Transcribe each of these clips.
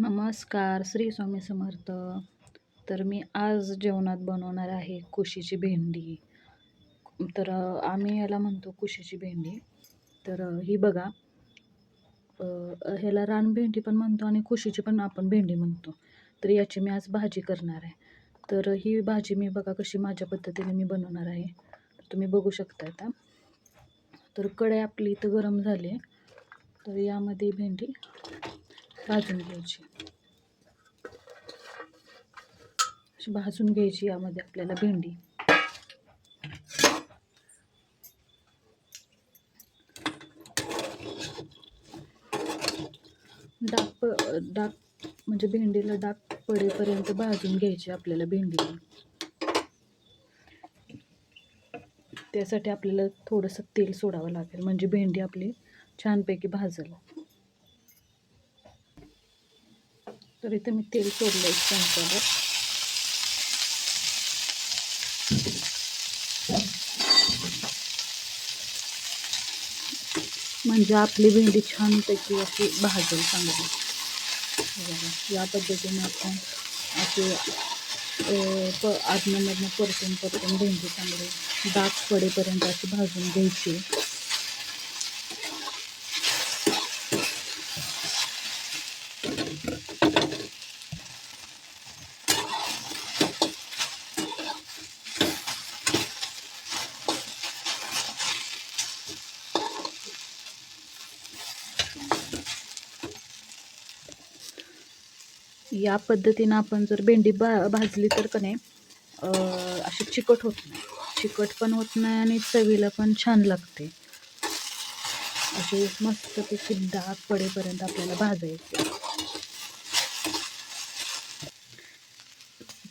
नमस्कार, श्री स्वामी समर्थ. तर मी आज जेवणात बनवणार आहे कुशीची भेंडी. तर आम्ही याला म्हणतो कुशीची भेंडी. तर ही बघा, ह्याला रानभेंडी पण म्हणतो आणि कुशीची पण आपण भेंडी म्हणतो. तर याची मी आज भाजी करणार आहे. तर ही भाजी मी बघा कशी माझ्या पद्धतीने मी बनवणार आहे. तर तुम्ही बघू शकता आता. तर कढई आपली इथं गरम झाली आहे. तर यामध्ये भेंडी भाजून घ्यायची. अशी भाजून घ्यायची यामध्ये आपल्याला भेंडी. डाग म्हणजे भेंडीला डाग पडेपर्यंत भाजून घ्यायची आपल्याला भेंडी. त्यासाठी आपल्याला थोडंसं तेल सोडावं लागेल म्हणजे भेंडी आपली छानपैकी भाजल. तर इथे मी तेल सोडलं एक चमच्यावर. म्हणजे आपली भेंडी छानपैकी अशी भाजल चांगली. या पद्धतीने आपण असे आदनमधनं परतून भेंडी चांगली डाग पडेपर्यंत अशी भाजून घ्यायची. या पद्धतीनं आपण जर भेंडी भाजली तर का नाही अशी चिकट होत नाही. चिकट पण होत नाही आणि चवीला पण छान लागते. अशी मस्तपैकी डाग पडेपर्यंत आपल्याला भाजायचे.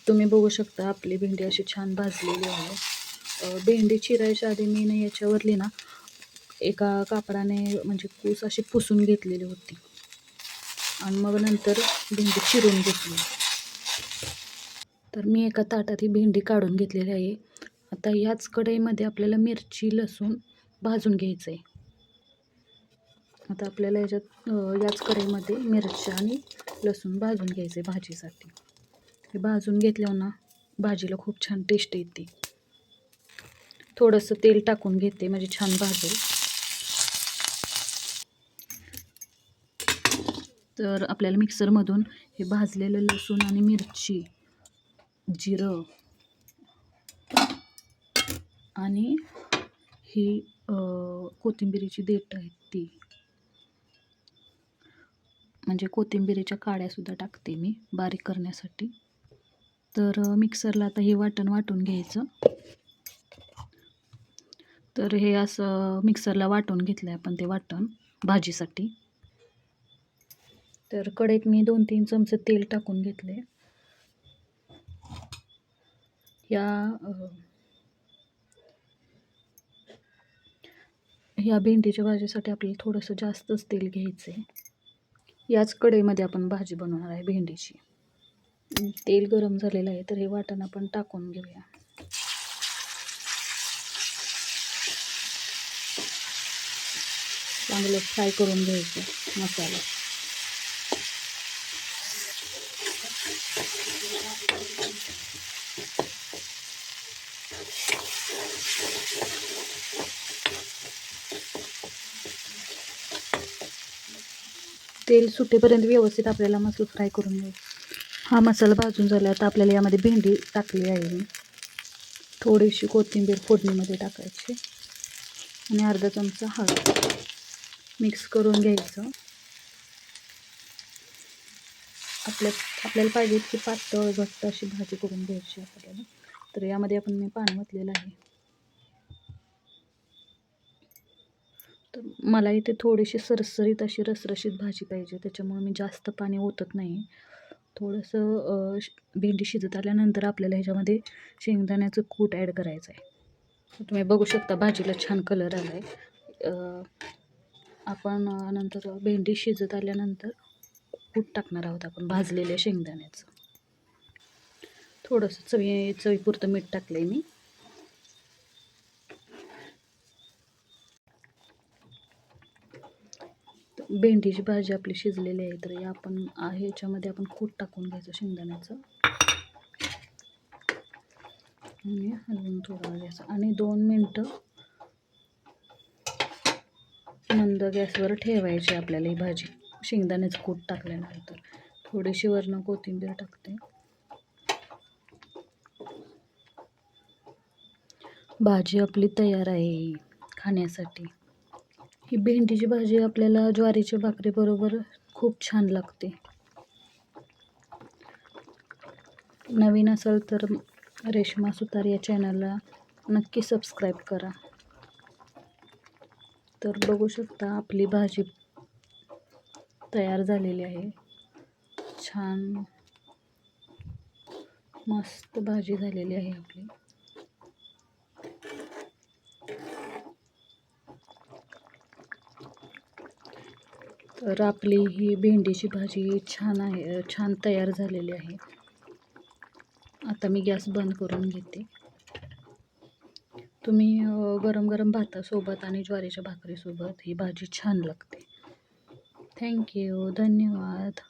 तुम्ही बघू शकता आपली भेंडी अशी छान भाजलेली आहे. भेंडी चिरायच्या आधी मी ना याच्यावरली ना एका कापडाने म्हणजे कूस अशी पुसून घेतलेली होती आणि मग नंतर भेंडी चिरून घेतली. तर मी एका ताटात ही भेंडी काढून घेतलेली आहे. आता याच कढईमध्ये आपल्याला मिरची लसूण भाजून घ्यायचं आहे. आता आपल्याला याच कढईमध्ये मिरच्या आणि लसूण भाजून घ्यायचं आहे भाजीसाठी. हे भाजून घेतल्यावर ना भाजीला खूप छान टेस्ट येते. थोडंसं तेल टाकून घेते म्हणजे छान भाजेल. तर आपल्याला मिक्सरमधून हे भाजलेलं लसूण आणि मिरची, जिरं आणि ही कोथिंबिरीची देठ आहेत ती, म्हणजे कोथिंबिरीच्या काड्यासुद्धा टाकते मी बारीक करण्यासाठी. तर मिक्सरला आता हे वाटून घ्यायचं. तर हे असं मिक्सरला वाटून घेतलं आहे आपण ते वाटण भाजीसाठी. तर कढईत मी 2-3 चमचे तेल टाकून घेतले. या भेंडीच्या भाजीसाठी आपल्याला थोडंसं जास्तच तेल घ्यायचं आहे. याच कढईमध्ये आपण भाजी बनवणार आहे भेंडीची. तेल गरम झालेलं आहे तर हे वाटण आपण टाकून घेऊया. चांगलं फ्राय करून घ्यायचं मसाला. तेल सुटेपर्यंत व्यवस्थित आपल्याला मसाला फ्राय करून घ्यायचा. हा मसाला भाजून झाला आता आपल्याला यामध्ये भेंडी टाकली आहे मी. थोडीशी कोथिंबीर फोडणीमध्ये टाकायची आणि अर्धा चमचा हळद. मिक्स करून घ्यायचं. आपल्याला पाहिजे की पातळ घट्ट अशी भाजी करून घ्यायची आपल्याला. तर यामध्ये आपण मी पाणी ओतलेलं आहे. तर मला इथे थोडीशी सरसरीत अशी रसरशीत भाजी पाहिजे, त्याच्यामुळे मी जास्त पाणी ओतत नाही. थोडंसं भेंडी शिजत आल्यानंतर आपल्याला ह्याच्यामध्ये शेंगदाण्याचं कूट ॲड करायचं आहे. तुम्ही बघू शकता भाजीला छान कलर आला आहे. आपण नंतर भेंडी शिजत आल्यानंतर कूट टाकणार आहोत आपण भाजलेल्या शेंगदाण्याचं. थोडंसं चवीपुरतं मीठ टाकलं आहे मी. भेंडीची भाजी आपली शिजलेली आहे, तर ह्याच्यामध्ये आपण कूट टाकून घ्यायचं शेंगदाण्याचं आणि हलवून थोडा घ्यायचं आणि 2 मिनटं मंद गॅसवर ठेवायची आपल्याला ही भाजी. शेंगदाण्याचं कूट टाकल्यानंतर थोडीशी वरनं कोथिंबीर टाकते. भाजी आपली तयार आहे खाण्यासाठी. ही भेंडीची भाजी आपल्याला ज्वारीच्या भाकरीबरोबर खूप छान लागते. नवीन असाल तर रेश्मा सुतार या चॅनलला नक्की सबस्क्राईब करा. तर बघू शकता आपली भाजी तयार झालेली आहे. छान मस्त भाजी झालेली आहे आपली. तर आपली ही भेंडीची भाजी छान तयार झालेली आहे. आता मी गॅस बंद करून घेते. तुम्ही गरम गरम भातासोबत आणि ज्वारीच्या भाकरीसोबत ही भाजी छान लागते. थँक्यू. धन्यवाद.